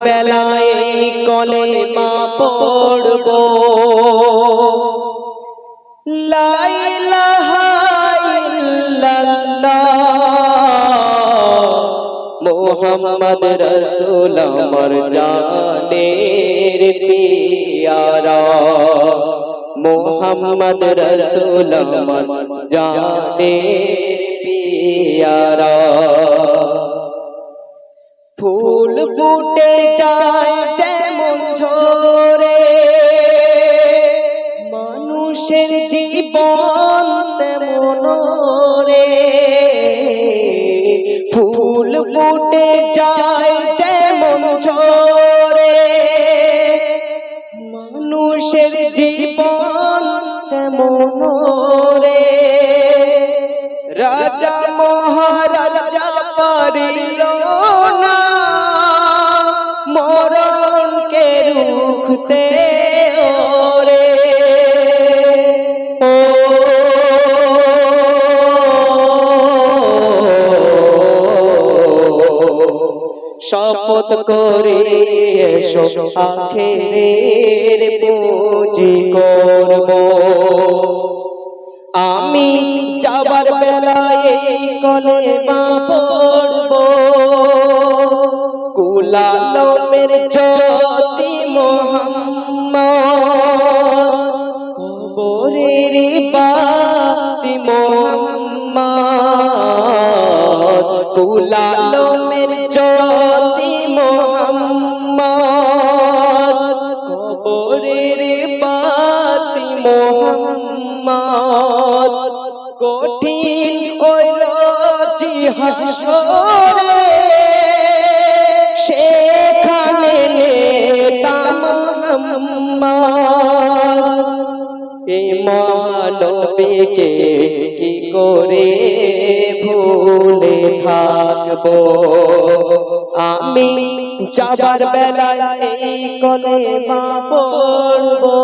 বেলায় কলেমা পড়বো, লা ইলাহা ইল্লাল্লাহ মুহাম্মদ রাসূল আমার জানের পিয়ারা, মুহাম্মদ রাসূল আমার জানের পিয়ারা। ফুল ফুটে যায় যেমন ঝরে, মানুষের জীবন তেমন রে। ফুল ফুটে যায় যেমন ঝরে, মানুষের জীবন তেমন রে। রাজা মহারাজা পারিল না মরণকে রুখতে ওরে। ও শপথ করে এসো আখেরের পুঁজি করব, আমি যাবার বেলায় কলেমা পড়ব। কুলালমের জ্যোতি মুহাম্মদ, কবরের বাতি মুহাম্মদ। কুলালমের জ্যোতি মুহাম্মদ, কবরের বাতি মুহাম্মদ। কঠিন ওই রোজি হাসরে, সেখানে নেতা মুহাম্মদ। এই মানবীকে কি করে ভুলে থাকবো, আমি যাবার বেলায় এই কলেমা পড়বো।